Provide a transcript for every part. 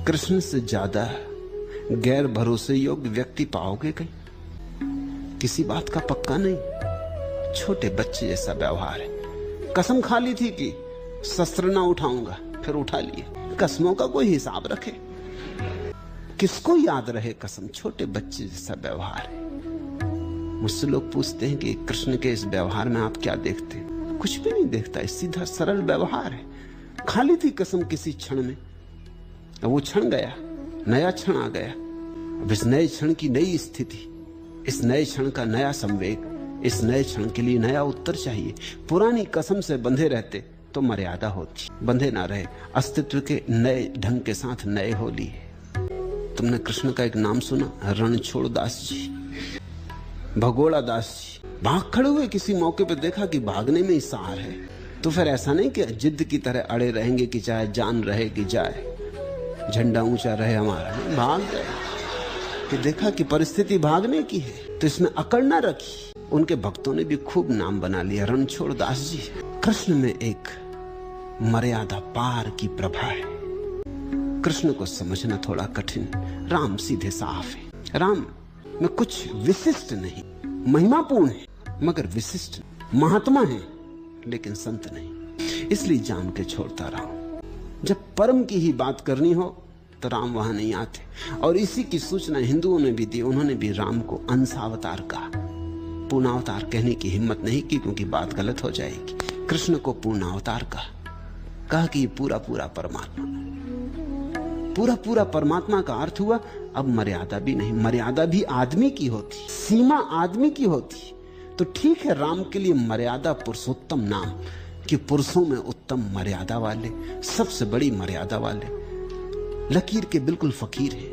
कृष्ण से ज्यादा गैर भरोसे योग्य व्यक्ति पाओगे कहीं? किसी बात का पक्का नहीं, छोटे बच्चे जैसा व्यवहार है। कसम खा ली थी कि शस्त्र ना उठाऊंगा, फिर उठा लिए। कसमों का कोई हिसाब रखे? किसको याद रहे कसम? छोटे बच्चे जैसा व्यवहार है। मुझसे लोग पूछते हैं कि कृष्ण के इस व्यवहार में आप क्या देखते हैं? कुछ भी नहीं देखता, सीधा सरल व्यवहार है। खा ली थी कसम किसी क्षण में, वो क्षण गया, नया क्षण आ गया। अब इस नए क्षण की नई स्थिति, इस नए क्षण का नया संवेग, इस नए क्षण के लिए नया उत्तर चाहिए। पुरानी कसम से बंधे रहते तो मर्यादा होती, बंधे ना रहे। अस्तित्व के नए ढंग के साथ नए हो लिए। तुमने कृष्ण का एक नाम सुना, रणछोड़ दास जी, भगोड़ा दास जी। भाग खड़े हुए, किसी मौके पर देखा कि भागने में ही सार है, तो फिर ऐसा नहीं कि जिद की तरह अड़े रहेंगे कि चाहे जान रहे कि जाए, झंडा ऊंचा रहे हमारा। भाग गए कि देखा कि परिस्थिति भागने की है, तो इसमें अकड़ ना रखी। उनके भक्तों ने भी खूब नाम बना लिया, रणछोड़ दास जी। कृष्ण में एक मर्यादा पार की प्रभा है। कृष्ण को समझना थोड़ा कठिन, राम सीधे साफ है। राम में कुछ विशिष्ट नहीं, महिमापूर्ण है मगर विशिष्ट, महात्मा है लेकिन संत नहीं। इसलिए जान के छोड़ता रहा हूं। जब परम की ही बात करनी हो तो राम वहां नहीं आते। और इसी की सूचना हिंदुओं ने भी दी। उन्होंने भी राम को अंशावतार कहा, पूर्णावतार कहने की हिम्मत नहीं की क्योंकि बात गलत हो जाएगी। कृष्ण को पूर्णावतार कहा कि ये पूरा पूरा परमात्मा। पूरा पूरा परमात्मा का अर्थ हुआ अब मर्यादा भी नहीं। मर्यादा भी आदमी की होती, सीमा आदमी की होती। तो ठीक है, राम के लिए मर्यादा पुरुषोत्तम नाम, कि पुरुषों में उत्तम मर्यादा वाले, सबसे बड़ी मर्यादा वाले, लकीर के बिल्कुल फकीर है।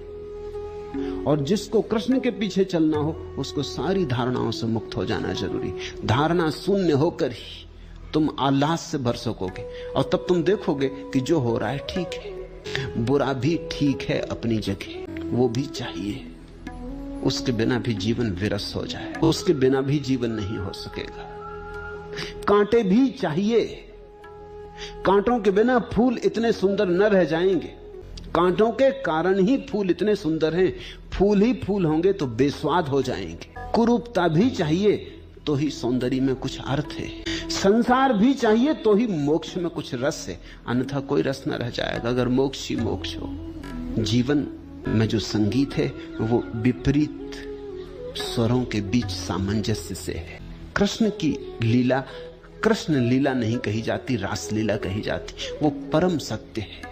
और जिसको कृष्ण के पीछे चलना हो उसको सारी धारणाओं से मुक्त हो जाना जरूरी। धारणा शून्य होकर ही तुम आह्लाद से भर सकोगे, और तब तुम देखोगे कि जो हो रहा है ठीक है। बुरा भी ठीक है अपनी जगह, वो भी चाहिए। उसके बिना भी जीवन विरस हो जाए, उसके बिना भी जीवन नहीं हो सकेगा। कांटे भी चाहिए, कांटों के बिना फूल इतने सुंदर न रह जाएंगे। कांटों के कारण ही फूल इतने सुंदर हैं। फूल ही फूल होंगे तो बेस्वाद हो जाएंगे। कुरूपता भी चाहिए तो ही सौंदर्य में कुछ अर्थ है। संसार भी चाहिए तो ही मोक्ष में कुछ रस है, अन्यथा कोई रस न रह जाएगा अगर मोक्ष ही मोक्ष हो। जीवन में जो संगीत है वो विपरीत स्वरों के बीच सामंजस्य से है। कृष्ण की लीला कृष्ण लीला नहीं कही जाती, रास लीला कही जाती। वो परम सत्य है।